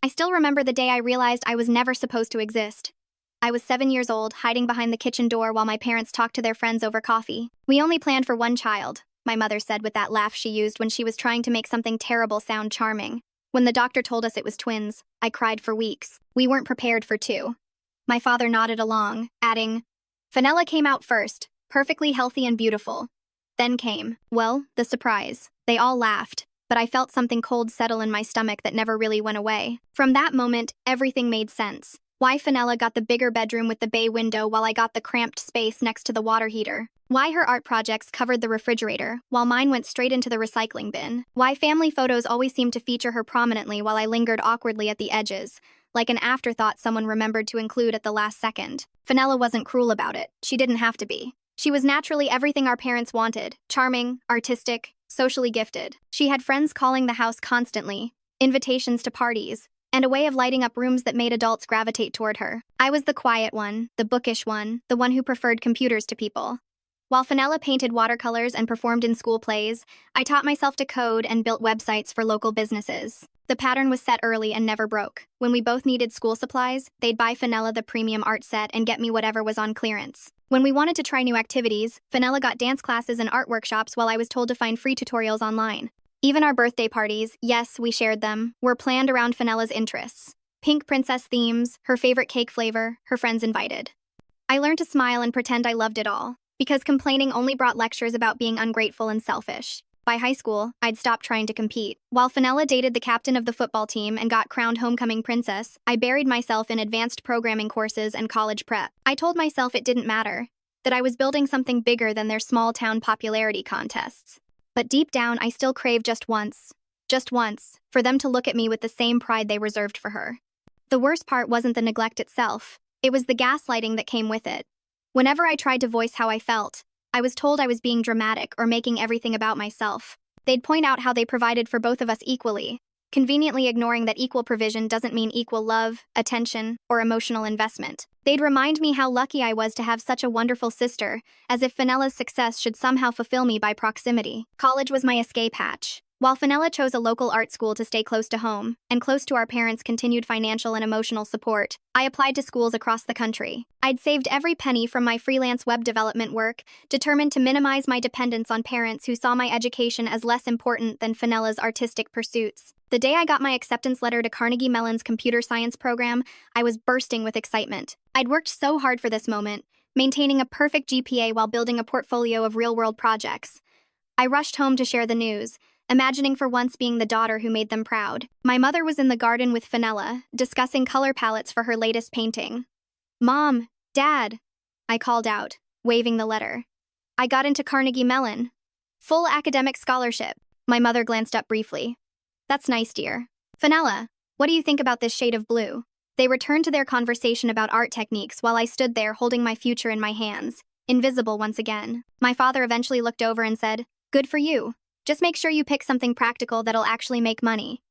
I still remember the day I realized I was never supposed to exist. I was 7 years old, hiding behind the kitchen door while my parents talked to their friends over coffee. "We only planned for one child," my mother said with that laugh she used when she was trying to make something terrible sound charming. When the doctor told us it was twins, I cried for weeks. We weren't prepared for two. My father nodded along, adding, "Fenella came out first, perfectly healthy and beautiful. Then came, well, the surprise." They all laughed, but I felt something cold settle in my stomach that never really went away. From that moment, everything made sense. Why Fenella got the bigger bedroom with the bay window while I got the cramped space next to the water heater. Why her art projects covered the refrigerator, while mine went straight into the recycling bin. Why family photos always seemed to feature her prominently while I lingered awkwardly at the edges, like an afterthought someone remembered to include at the last second. Fenella wasn't cruel about it. She didn't have to be. She was naturally everything our parents wanted: charming, artistic, socially gifted. She had friends calling the house constantly, invitations to parties, and a way of lighting up rooms that made adults gravitate toward her. I was the quiet one, the bookish one, the one who preferred computers to people. While Fenella painted watercolors and performed in school plays, I taught myself to code and built websites for local businesses. The pattern was set early and never broke. When we both needed school supplies, they'd buy Fenella the premium art set and get me whatever was on clearance. When we wanted to try new activities, Fenella got dance classes and art workshops while I was told to find free tutorials online. Even our birthday parties, yes, we shared them, were planned around Fenella's interests. Pink princess themes, her favorite cake flavor, her friends invited. I learned to smile and pretend I loved it all, because complaining only brought lectures about being ungrateful and selfish. By high school, I'd stopped trying to compete. While Fenella dated the captain of the football team and got crowned homecoming princess, I buried myself in advanced programming courses and college prep. I told myself it didn't matter, that I was building something bigger than their small-town popularity contests. But deep down, I still craved just once, for them to look at me with the same pride they reserved for her. The worst part wasn't the neglect itself. It was the gaslighting that came with it. Whenever I tried to voice how I felt, I was told I was being dramatic or making everything about myself. They'd point out how they provided for both of us equally, conveniently ignoring that equal provision doesn't mean equal love, attention, or emotional investment. They'd remind me how lucky I was to have such a wonderful sister, as if Fenella's success should somehow fulfill me by proximity. College was my escape hatch. While Fenella chose a local art school to stay close to home, and close to our parents' continued financial and emotional support, I applied to schools across the country. I'd saved every penny from my freelance web development work, determined to minimize my dependence on parents who saw my education as less important than Fenella's artistic pursuits. The day I got my acceptance letter to Carnegie Mellon's computer science program, I was bursting with excitement. I'd worked so hard for this moment, maintaining a perfect GPA while building a portfolio of real-world projects. I rushed home to share the news, imagining for once being the daughter who made them proud. My mother was in the garden with Fenella, discussing color palettes for her latest painting. "Mom, Dad," I called out, waving the letter. "I got into Carnegie Mellon. Full academic scholarship." My mother glanced up briefly. "That's nice, dear. Fenella, what do you think about this shade of blue?" They returned to their conversation about art techniques while I stood there holding my future in my hands, invisible once again. My father eventually looked over and said, "Good for you. Just make sure you pick something practical that'll actually make money."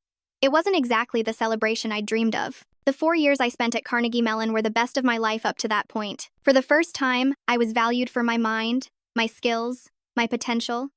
It wasn't exactly the celebration I'd dreamed of. The 4 years I spent at Carnegie Mellon were the best of my life up to that point. For the first time, I was valued for my mind, my skills, my potential.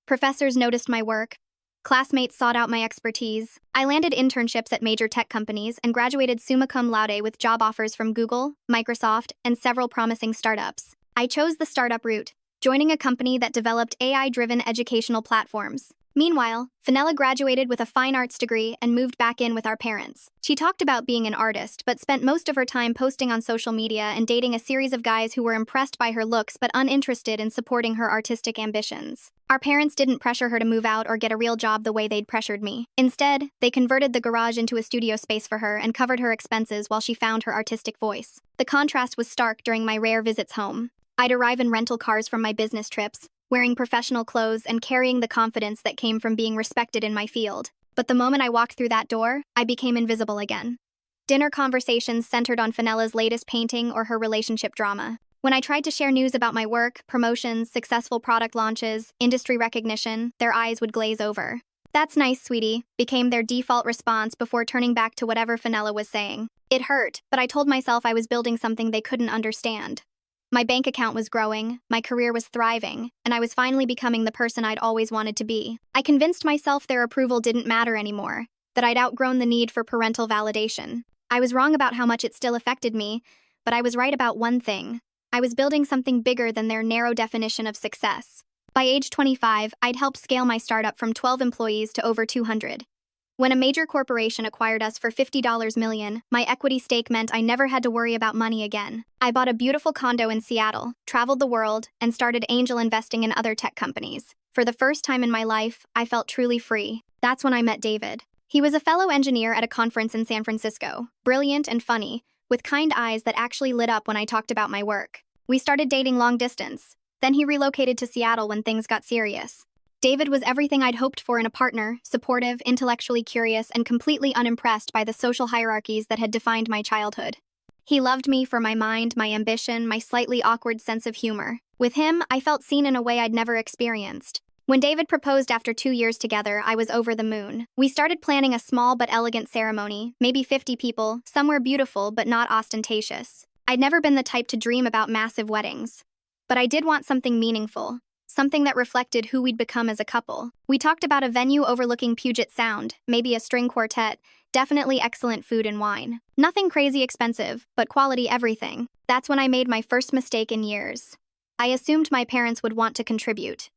Professors noticed my work. Classmates sought out my expertise. I landed internships at major tech companies and graduated summa cum laude with job offers from Google, Microsoft, and several promising startups. I chose the startup route, joining a company that developed AI-driven educational platforms. Meanwhile, Fenella graduated with a fine arts degree and moved back in with our parents. She talked about being an artist, but spent most of her time posting on social media and dating a series of guys who were impressed by her looks but uninterested in supporting her artistic ambitions. Our parents didn't pressure her to move out or get a real job the way they'd pressured me. Instead, they converted the garage into a studio space for her and covered her expenses while she found her artistic voice. The contrast was stark during my rare visits home. I'd arrive in rental cars from my business trips, wearing professional clothes and carrying the confidence that came from being respected in my field. But the moment I walked through that door, I became invisible again. Dinner conversations centered on Fenella's latest painting or her relationship drama. When I tried to share news about my work, promotions, successful product launches, industry recognition, their eyes would glaze over. "That's nice, sweetie," became their default response before turning back to whatever Fenella was saying. It hurt, but I told myself I was building something they couldn't understand. My bank account was growing, my career was thriving, and I was finally becoming the person I'd always wanted to be. I convinced myself their approval didn't matter anymore. that I'd outgrown the need for parental validation. I was wrong about how much it still affected me, but I was right about one thing. I was building something bigger than their narrow definition of success. By age 25, I'd helped scale my startup from 12 employees to over 200. When a major corporation acquired us for $50 million, my equity stake meant I never had to worry about money again. I bought a beautiful condo in Seattle, traveled the world, and started angel investing in other tech companies. For the first time in my life, I felt truly free. That's when I met David. He was a fellow engineer at a conference in San Francisco, brilliant and funny, with kind eyes that actually lit up when I talked about my work. We started dating long distance. Then he relocated to Seattle when things got serious. David was everything I'd hoped for in a partner, supportive, intellectually curious, and completely unimpressed by the social hierarchies that had defined my childhood. He loved me for my mind, my ambition, my slightly awkward sense of humor. With him, I felt seen in a way I'd never experienced. When David proposed after 2 years together, I was over the moon. We started planning a small but elegant ceremony, maybe 50 people, somewhere beautiful but not ostentatious. I'd never been the type to dream about massive weddings. But I did want something meaningful. Something that reflected who we'd become as a couple. We talked about a venue overlooking Puget Sound, maybe a string quartet, definitely excellent food and wine. Nothing crazy expensive, but quality everything. That's when I made my first mistake in years. I assumed my parents would want to contribute.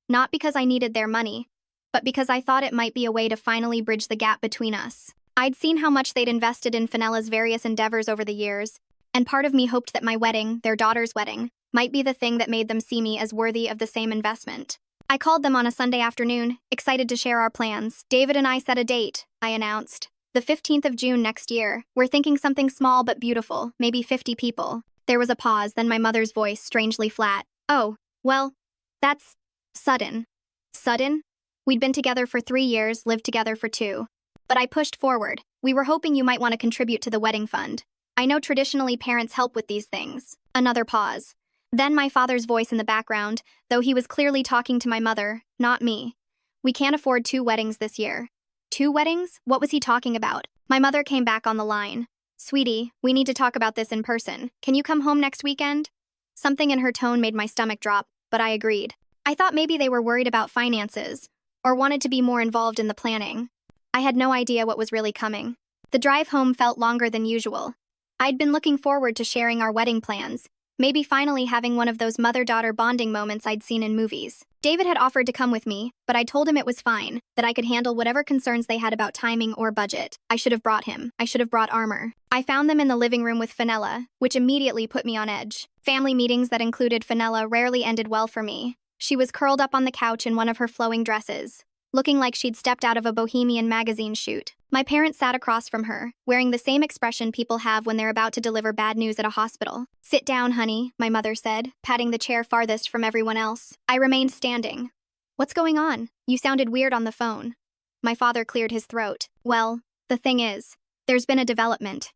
Not because I needed their money, but because I thought it might be a way to finally bridge the gap between us. I'd seen how much they'd invested in Fenella's various endeavors over the years, and part of me hoped that my wedding, their daughter's wedding, might be the thing that made them see me as worthy of the same investment. I called them on a Sunday afternoon, excited to share our plans. David and I set a date, I announced. The 15th of June next year. We're thinking something small but beautiful, maybe 50 people. There was a pause, then my mother's voice, strangely flat. Oh, well, that's sudden. Sudden? We'd been together for 3 years, lived together for 2. But I pushed forward. We were hoping you might want to contribute to the wedding fund. I know traditionally parents help with these things. Another pause. Then my father's voice in the background, though he was clearly talking to my mother, not me. We can't afford 2 weddings this year. 2 weddings? What was he talking about? My mother came back on the line. Sweetie, we need to talk about this in person. Can you come home next weekend? Something in her tone made my stomach drop, but I agreed. I thought maybe they were worried about finances, or wanted to be more involved in the planning. I had no idea what was really coming. The drive home felt longer than usual. I'd been looking forward to sharing our wedding plans, maybe finally having one of those mother-daughter bonding moments I'd seen in movies. David had offered to come with me, but I told him it was fine, that I could handle whatever concerns they had about timing or budget. I should have brought him. I should have brought armor. I found them in the living room with Fenella, which immediately put me on edge. Family meetings that included Fenella rarely ended well for me. She was curled up on the couch in one of her flowing dresses, looking like she'd stepped out of a Bohemian magazine shoot. My parents sat across from her, wearing the same expression people have when they're about to deliver bad news at a hospital. Sit down, honey, my mother said, patting the chair farthest from everyone else. I remained standing. What's going on? You sounded weird on the phone. My father cleared his throat. Well, the thing is, there's been a development.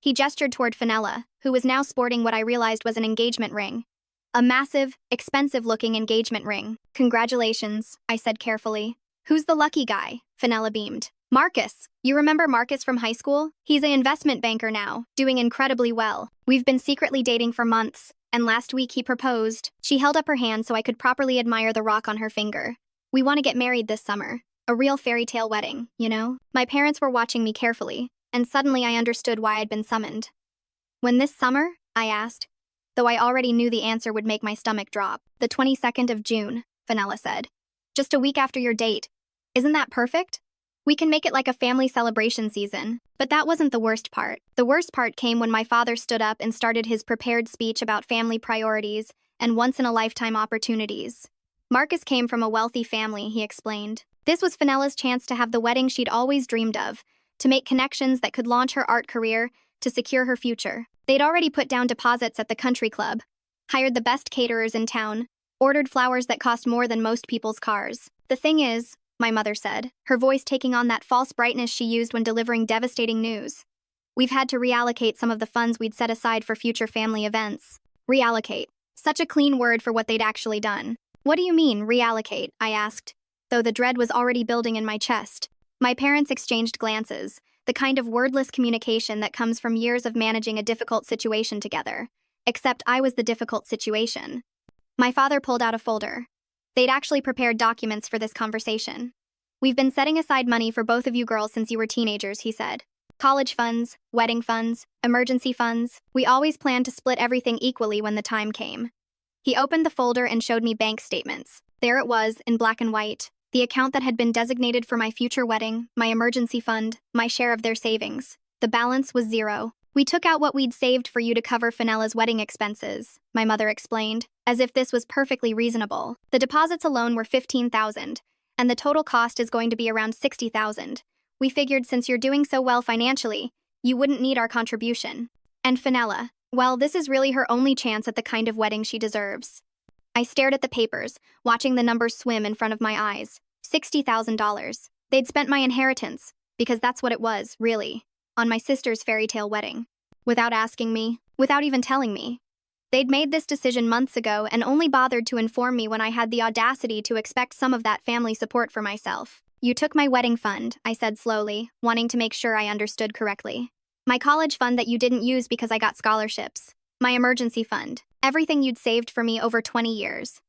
He gestured toward Fenella, who was now sporting what I realized was an engagement ring. A massive, expensive-looking engagement ring. Congratulations, I said carefully. Who's the lucky guy? Fenella beamed. Marcus. You remember Marcus from high school? He's an investment banker now, doing incredibly well. We've been secretly dating for months, and last week he proposed. She held up her hand so I could properly admire the rock on her finger. We want to get married this summer. A real fairy tale wedding, you know? My parents were watching me carefully, and suddenly I understood why I'd been summoned. When this summer? I asked, though I already knew the answer would make my stomach drop. The 22nd of June, Fenella said. Just a week after your date. Isn't that perfect? We can make it like a family celebration season. But that wasn't the worst part. The worst part came when my father stood up and started his prepared speech about family priorities and once-in-a-lifetime opportunities. Marcus came from a wealthy family, he explained. This was Fenella's chance to have the wedding she'd always dreamed of, to make connections that could launch her art career, to secure her future. They'd already put down deposits at the country club, hired the best caterers in town, ordered flowers that cost more than most people's cars. The thing is, my mother said, her voice taking on that false brightness she used when delivering devastating news. We've had to reallocate some of the funds we'd set aside for future family events. Reallocate. Such a clean word for what they'd actually done. What do you mean, reallocate? I asked, though the dread was already building in my chest. My parents exchanged glances, the kind of wordless communication that comes from years of managing a difficult situation together. Except I was the difficult situation. My father pulled out a folder. They'd actually prepared documents for this conversation. We've been setting aside money for both of you girls since you were teenagers, he said. College funds, wedding funds, emergency funds. We always planned to split everything equally when the time came. He opened the folder and showed me bank statements. There it was, in black and white. The account that had been designated for my future wedding, my emergency fund, my share of their savings. The balance was zero. We took out what we'd saved for you to cover Fenella's wedding expenses, my mother explained, as if this was perfectly reasonable. The deposits alone were $15,000, and the total cost is going to be around $60,000. We figured since you're doing so well financially, you wouldn't need our contribution. And Fenella, well, this is really her only chance at the kind of wedding she deserves. I stared at the papers, watching the numbers swim in front of my eyes. $60,000. They'd spent my inheritance, because that's what it was, really, on my sister's fairy tale wedding. Without asking me, without even telling me. They'd made this decision months ago and only bothered to inform me when I had the audacity to expect some of that family support for myself. You took my wedding fund, I said slowly, wanting to make sure I understood correctly. My college fund that you didn't use because I got scholarships. My emergency fund. Everything you'd saved for me over 20 years.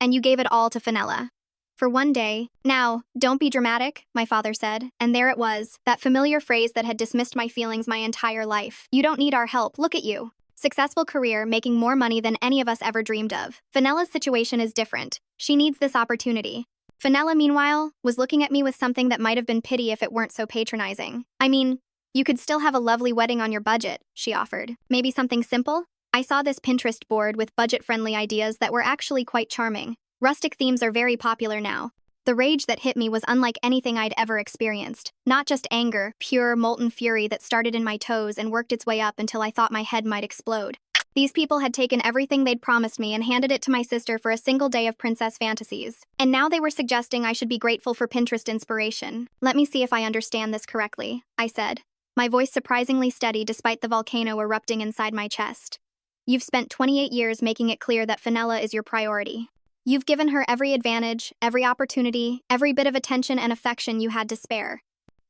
And you gave it all to Fenella. For one day. Now, don't be dramatic, my father said, and there it was, that familiar phrase that had dismissed my feelings my entire life. You don't need our help, look at you. Successful career, making more money than any of us ever dreamed of. Fenella's situation is different. She needs this opportunity. Fenella, meanwhile, was looking at me with something that might have been pity if it weren't so patronizing. I mean, you could still have a lovely wedding on your budget, she offered. Maybe something simple? I saw this Pinterest board with budget-friendly ideas that were actually quite charming. Rustic themes are very popular now. The rage that hit me was unlike anything I'd ever experienced. Not just anger, pure, molten fury that started in my toes and worked its way up until I thought my head might explode. These people had taken everything they'd promised me and handed it to my sister for a single day of princess fantasies. And now they were suggesting I should be grateful for Pinterest inspiration. Let me see if I understand this correctly, I said, my voice surprisingly steady despite the volcano erupting inside my chest. You've spent 28 years making it clear that Fenella is your priority. You've given her every advantage, every opportunity, every bit of attention and affection you had to spare.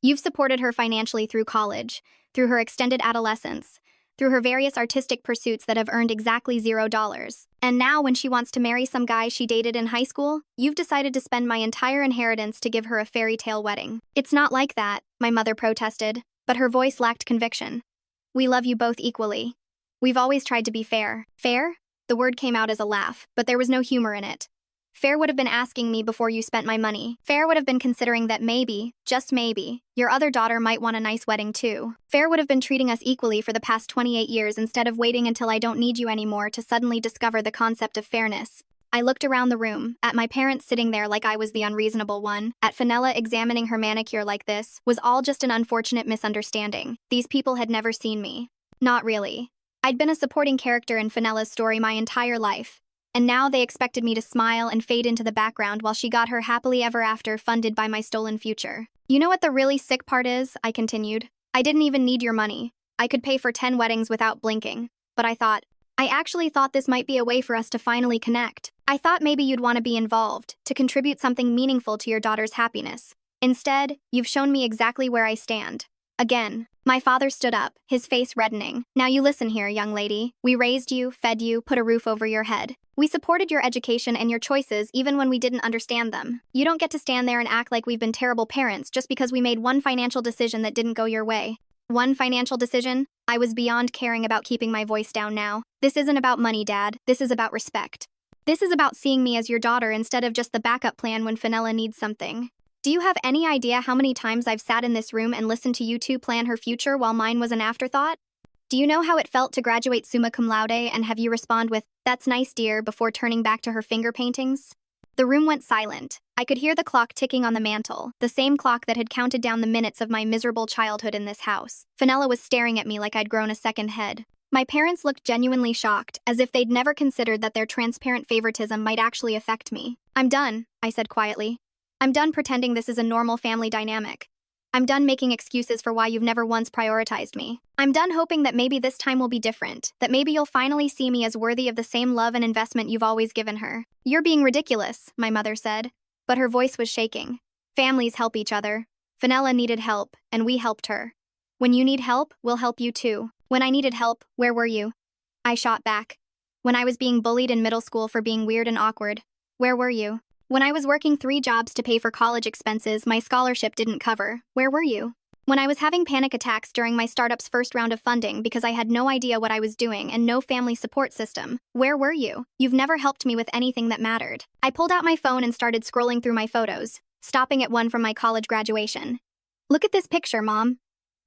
You've supported her financially through college, through her extended adolescence, through her various artistic pursuits that have earned exactly $0. And now when she wants to marry some guy she dated in high school, you've decided to spend my entire inheritance to give her a fairy tale wedding. It's not like that, my mother protested, but her voice lacked conviction. We love you both equally. We've always tried to be fair. Fair? The word came out as a laugh, but there was no humor in it. Fair would have been asking me before you spent my money. Fair would have been considering that maybe, just maybe, your other daughter might want a nice wedding too. Fair would have been treating us equally for the past 28 years instead of waiting until I don't need you anymore to suddenly discover the concept of fairness. I looked around the room, at my parents sitting there like I was the unreasonable one, at Fenella examining her manicure like this, was all just an unfortunate misunderstanding. These people had never seen me. Not really. I'd been a supporting character in Fenella's story my entire life, and now they expected me to smile and fade into the background while she got her happily ever after funded by my stolen future. You know what the really sick part is? I continued. I didn't even need your money. I could pay for 10 weddings without blinking. But I actually thought this might be a way for us to finally connect. I thought maybe you'd want to be involved, to contribute something meaningful to your daughter's happiness. Instead, you've shown me exactly where I stand. Again. My father stood up, his face reddening. Now you listen here, young lady. We raised you, fed you, put a roof over your head. We supported your education and your choices even when we didn't understand them. You don't get to stand there and act like we've been terrible parents just because we made one financial decision that didn't go your way. One financial decision? I was beyond caring about keeping my voice down now. This isn't about money, Dad. This is about respect. This is about seeing me as your daughter instead of just the backup plan when Fenella needs something. Do you have any idea how many times I've sat in this room and listened to you two plan her future while mine was an afterthought? Do you know how it felt to graduate summa cum laude and have you respond with, "That's nice, dear," before turning back to her finger paintings? The room went silent. I could hear the clock ticking on the mantel, the same clock that had counted down the minutes of my miserable childhood in this house. Fenella was staring at me like I'd grown a second head. My parents looked genuinely shocked, as if they'd never considered that their transparent favoritism might actually affect me. I'm done, I said quietly. I'm done pretending this is a normal family dynamic. I'm done making excuses for why you've never once prioritized me. I'm done hoping that maybe this time will be different, that maybe you'll finally see me as worthy of the same love and investment you've always given her. You're being ridiculous, my mother said, but her voice was shaking. Families help each other. Fenella needed help, and we helped her. When you need help, we'll help you too. When I needed help, where were you? I shot back. When I was being bullied in middle school for being weird and awkward, where were you? When I was working 3 jobs to pay for college expenses my scholarship didn't cover, where were you? When I was having panic attacks during my startup's first round of funding because I had no idea what I was doing and no family support system, where were you? You've never helped me with anything that mattered. I pulled out my phone and started scrolling through my photos, stopping at one from my college graduation. Look at this picture, Mom.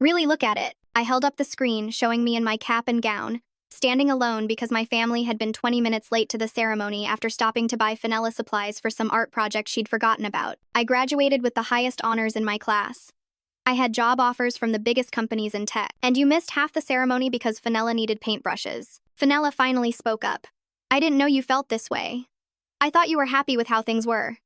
Really look at it. I held up the screen, showing me in my cap and gown, standing alone because my family had been 20 minutes late to the ceremony after stopping to buy vanilla supplies for some art project she'd forgotten about. I graduated with the highest honors in my class. I had job offers from the biggest companies in tech. And you missed half the ceremony because Fenella needed paintbrushes. Fenella finally spoke up. I didn't know you felt this way. I thought you were happy with how things were.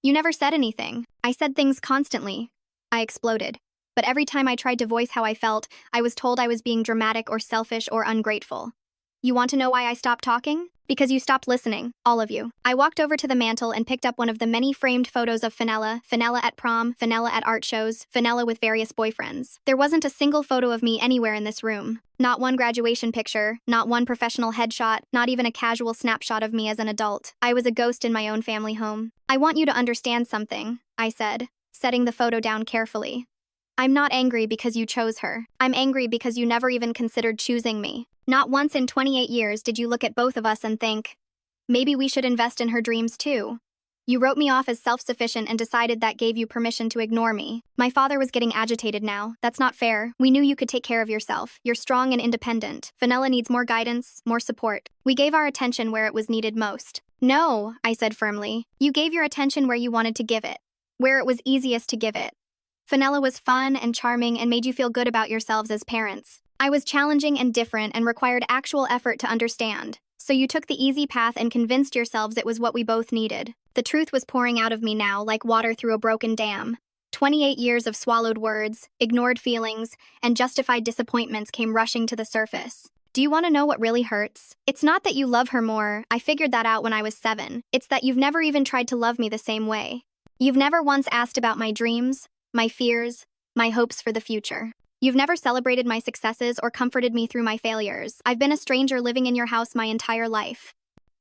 You never said anything. I said things constantly. I exploded. But every time I tried to voice how I felt, I was told I was being dramatic or selfish or ungrateful. You want to know why I stopped talking? Because you stopped listening, all of you. I walked over to the mantle and picked up one of the many framed photos of Fenella at prom, Fenella at art shows, Fenella with various boyfriends. There wasn't a single photo of me anywhere in this room. Not one graduation picture, not one professional headshot, not even a casual snapshot of me as an adult. I was a ghost in my own family home. I want you to understand something, I said, setting the photo down carefully. I'm not angry because you chose her. I'm angry because you never even considered choosing me. Not once in 28 years did you look at both of us and think, maybe we should invest in her dreams too. You wrote me off as self-sufficient and decided that gave you permission to ignore me. My father was getting agitated now. That's not fair. We knew you could take care of yourself. You're strong and independent. Fenella needs more guidance, more support. We gave our attention where it was needed most. No, I said firmly. You gave your attention where you wanted to give it. Where it was easiest to give it. Fenella was fun and charming and made you feel good about yourselves as parents. I was challenging and different and required actual effort to understand. So you took the easy path and convinced yourselves it was what we both needed. The truth was pouring out of me now like water through a broken dam. 28 years of swallowed words, ignored feelings, and justified disappointments came rushing to the surface. Do you want to know what really hurts? It's not that you love her more. I figured that out when I was 7. It's that you've never even tried to love me the same way. You've never once asked about my dreams, my fears, my hopes for the future. You've never celebrated my successes or comforted me through my failures. I've been a stranger living in your house my entire life.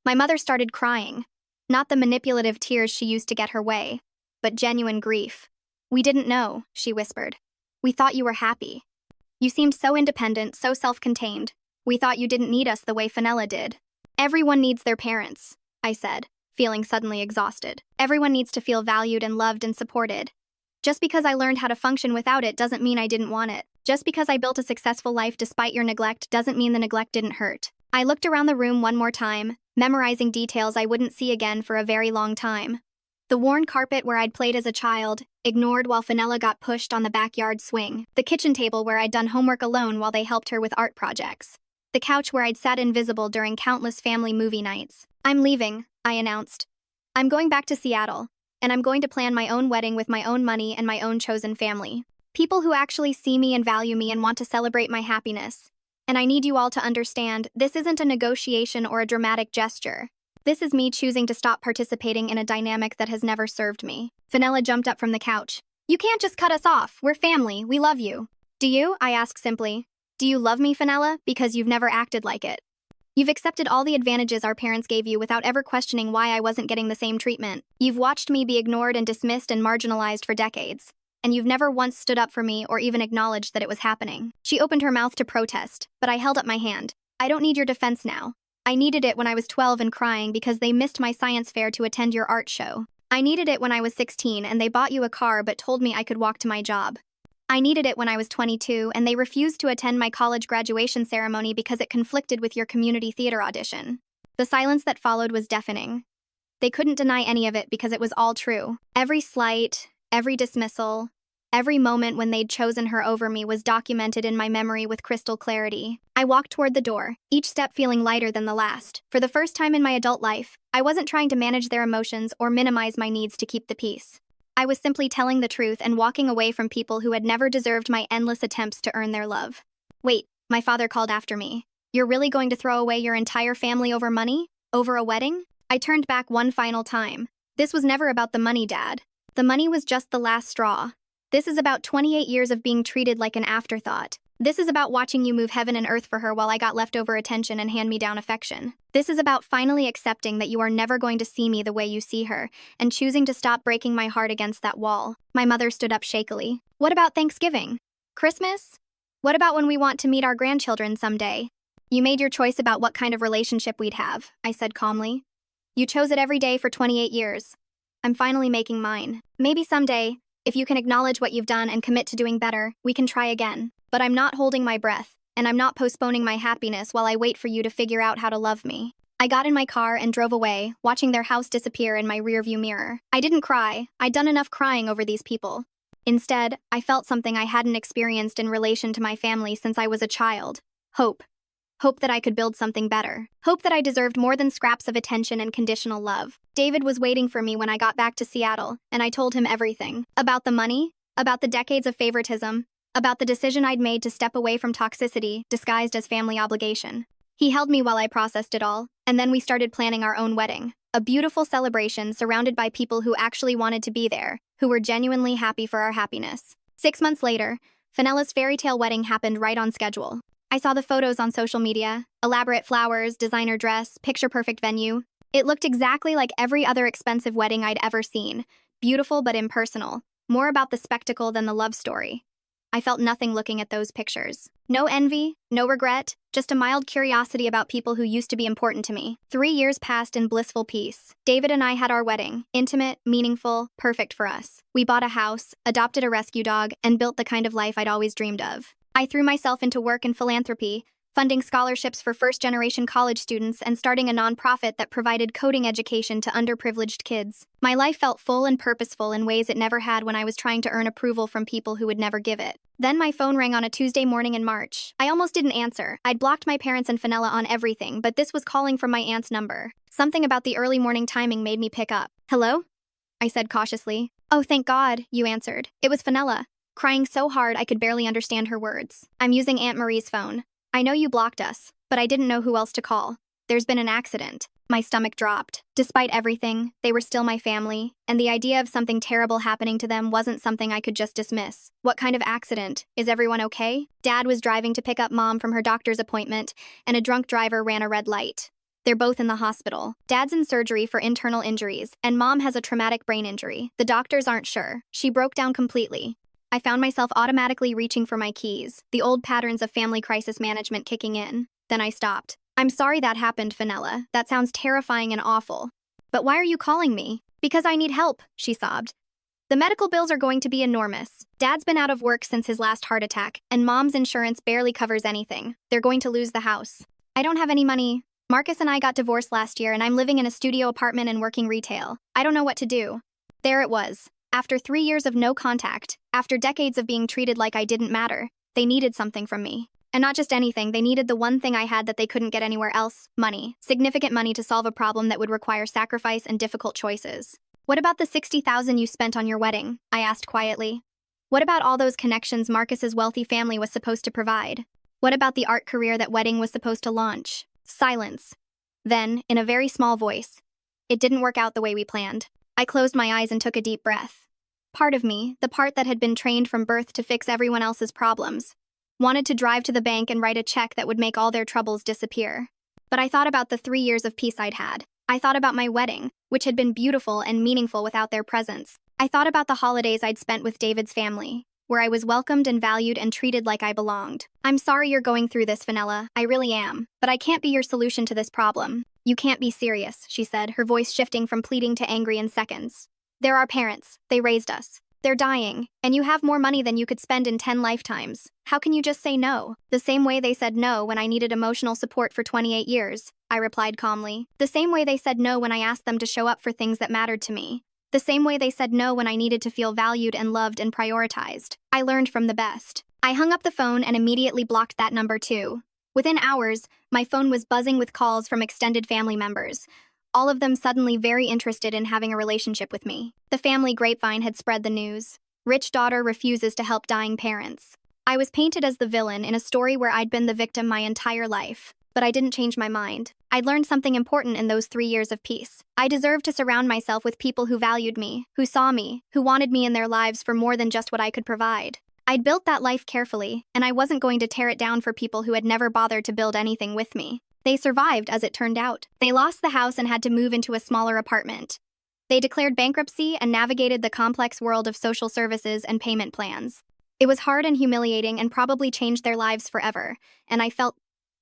My mother started crying. Not the manipulative tears she used to get her way, but genuine grief. We didn't know, she whispered. We thought you were happy. You seemed so independent, so self-contained. We thought you didn't need us the way Fenella did. Everyone needs their parents, I said, feeling suddenly exhausted. Everyone needs to feel valued and loved and supported. Just because I learned how to function without it doesn't mean I didn't want it. Just because I built a successful life despite your neglect doesn't mean the neglect didn't hurt. I looked around the room one more time, memorizing details I wouldn't see again for a very long time. The worn carpet where I'd played as a child, ignored while Fenella got pushed on the backyard swing. The kitchen table where I'd done homework alone while they helped her with art projects. The couch where I'd sat invisible during countless family movie nights. I'm leaving, I announced. I'm going back to Seattle. And I'm going to plan my own wedding with my own money and my own chosen family. People who actually see me and value me and want to celebrate my happiness. And I need you all to understand, this isn't a negotiation or a dramatic gesture. This is me choosing to stop participating in a dynamic that has never served me. Fenella jumped up from the couch. You can't just cut us off. We're family. We love you. Do you? I asked simply. Do you love me, Fenella? Because you've never acted like it. You've accepted all the advantages our parents gave you without ever questioning why I wasn't getting the same treatment. You've watched me be ignored and dismissed and marginalized for decades. And you've never once stood up for me or even acknowledged that it was happening. She opened her mouth to protest, but I held up my hand. I don't need your defense now. I needed it when I was 12 and crying because they missed my science fair to attend your art show. I needed it when I was 16 and they bought you a car but told me I could walk to my job. I needed it when I was 22 and they refused to attend my college graduation ceremony because it conflicted with your community theater audition. The silence that followed was deafening. They couldn't deny any of it because it was all true. Every slight, every dismissal, every moment when they'd chosen her over me was documented in my memory with crystal clarity. I walked toward the door, each step feeling lighter than the last. For the first time in my adult life, I wasn't trying to manage their emotions or minimize my needs to keep the peace. I was simply telling the truth and walking away from people who had never deserved my endless attempts to earn their love. Wait, my father called after me. You're really going to throw away your entire family over money? Over a wedding? I turned back one final time. This was never about the money, Dad. The money was just the last straw. This is about 28 years of being treated like an afterthought. This is about watching you move heaven and earth for her while I got leftover attention and hand-me-down affection. This is about finally accepting that you are never going to see me the way you see her, and choosing to stop breaking my heart against that wall. My mother stood up shakily. What about Thanksgiving? Christmas? What about when we want to meet our grandchildren someday? You made your choice about what kind of relationship we'd have, I said calmly. You chose it every day for 28 years. I'm finally making mine. Maybe someday, if you can acknowledge what you've done and commit to doing better, we can try again. But I'm not holding my breath, and I'm not postponing my happiness while I wait for you to figure out how to love me. I got in my car and drove away, watching their house disappear in my rearview mirror. I didn't cry. I'd done enough crying over these people. Instead, I felt something I hadn't experienced in relation to my family since I was a child. Hope. Hope that I could build something better. Hope that I deserved more than scraps of attention and conditional love. David was waiting for me when I got back to Seattle, and I told him everything. About the money, about the decades of favoritism, about the decision I'd made to step away from toxicity disguised as family obligation. He held me while I processed it all, and then we started planning our own wedding. A beautiful celebration surrounded by people who actually wanted to be there, who were genuinely happy for our happiness. 6 months later, Fenella's fairy tale wedding happened right on schedule. I saw the photos on social media, elaborate flowers, designer dress, picture-perfect venue. It looked exactly like every other expensive wedding I'd ever seen, beautiful but impersonal, more about the spectacle than the love story. I felt nothing looking at those pictures. No envy, no regret, just a mild curiosity about people who used to be important to me. 3 years passed in blissful peace. David and I had our wedding, intimate, meaningful, perfect for us. We bought a house, adopted a rescue dog, and built the kind of life I'd always dreamed of. I threw myself into work and philanthropy, funding scholarships for first-generation college students and starting a nonprofit that provided coding education to underprivileged kids. My life felt full and purposeful in ways it never had when I was trying to earn approval from people who would never give it. Then my phone rang on a Tuesday morning in March. I almost didn't answer. I'd blocked my parents and Fenella on everything, but this was calling from my aunt's number. Something about the early morning timing made me pick up. Hello? I said cautiously. Oh, thank God, you answered. It was Fenella, crying so hard I could barely understand her words. I'm using Aunt Marie's phone. I know you blocked us, but I didn't know who else to call. There's been an accident. My stomach dropped. Despite everything, they were still my family, and the idea of something terrible happening to them wasn't something I could just dismiss. What kind of accident? Is everyone okay? Dad was driving to pick up Mom from her doctor's appointment, and a drunk driver ran a red light. They're both in the hospital. Dad's in surgery for internal injuries, and Mom has a traumatic brain injury. The doctors aren't sure. She broke down completely. I found myself automatically reaching for my keys, the old patterns of family crisis management kicking in. Then I stopped. I'm sorry that happened, Fenella. That sounds terrifying and awful. But why are you calling me? Because I need help, she sobbed. The medical bills are going to be enormous. Dad's been out of work since his last heart attack, and Mom's insurance barely covers anything. They're going to lose the house. I don't have any money. Marcus and I got divorced last year, and I'm living in a studio apartment and working retail. I don't know what to do. There it was. After 3 years of no contact, after decades of being treated like I didn't matter, they needed something from me. And not just anything, they needed the one thing I had that they couldn't get anywhere else: money. Significant money to solve a problem that would require sacrifice and difficult choices. What about the $60,000 you spent on your wedding? I asked quietly. What about all those connections Marcus's wealthy family was supposed to provide? What about the art career that wedding was supposed to launch? Silence. Then, in a very small voice, it didn't work out the way we planned. I closed my eyes and took a deep breath. Part of me, the part that had been trained from birth to fix everyone else's problems, wanted to drive to the bank and write a check that would make all their troubles disappear. But I thought about the 3 years of peace I'd had. I thought about my wedding, which had been beautiful and meaningful without their presence. I thought about the holidays I'd spent with David's family, where I was welcomed and valued and treated like I belonged. I'm sorry you're going through this, Fenella. I really am. But I can't be your solution to this problem. You can't be serious, she said, her voice shifting from pleading to angry in seconds. They're our parents. They raised us. They're dying, and you have more money than you could spend in 10 lifetimes. How can you just say no? The same way they said no when I needed emotional support for 28 years, I replied calmly. The same way they said no when I asked them to show up for things that mattered to me. The same way they said no when I needed to feel valued and loved and prioritized. I learned from the best. I hung up the phone and immediately blocked that number too. Within hours, my phone was buzzing with calls from extended family members, all of them suddenly very interested in having a relationship with me. The family grapevine had spread the news. Rich daughter refuses to help dying parents. I was painted as the villain in a story where I'd been the victim my entire life. But I didn't change my mind. I'd learned something important in those 3 years of peace. I deserved to surround myself with people who valued me, who saw me, who wanted me in their lives for more than just what I could provide. I'd built that life carefully, and I wasn't going to tear it down for people who had never bothered to build anything with me. They survived, as it turned out. They lost the house and had to move into a smaller apartment. They declared bankruptcy and navigated the complex world of social services and payment plans. It was hard and humiliating and probably changed their lives forever, and I felt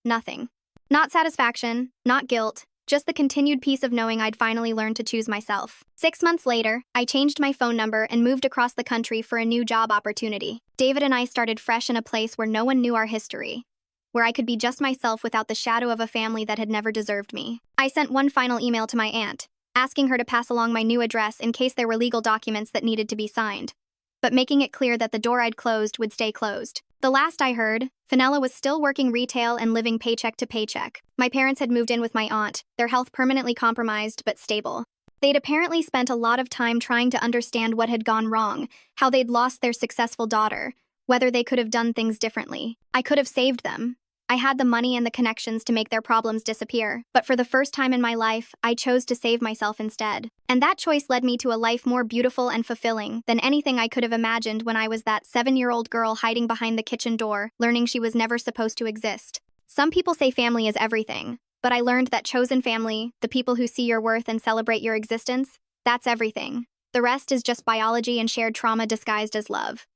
nothing. Not satisfaction, not guilt, just the continued peace of knowing I'd finally learned to choose myself. 6 months later, I changed my phone number and moved across the country for a new job opportunity. David and I started fresh in a place where no one knew our history, where I could be just myself without the shadow of a family that had never deserved me. I sent one final email to my aunt, asking her to pass along my new address in case there were legal documents that needed to be signed, but making it clear that the door I'd closed would stay closed. The last I heard, Fenella was still working retail and living paycheck to paycheck. My parents had moved in with my aunt, their health permanently compromised but stable. They'd apparently spent a lot of time trying to understand what had gone wrong, how they'd lost their successful daughter, whether they could have done things differently. I could have saved them. I had the money and the connections to make their problems disappear, but for the first time in my life, I chose to save myself instead. And that choice led me to a life more beautiful and fulfilling than anything I could have imagined when I was that 7-year-old girl hiding behind the kitchen door, learning she was never supposed to exist. Some people say family is everything, but I learned that chosen family, the people who see your worth and celebrate your existence, that's everything. The rest is just biology and shared trauma disguised as love.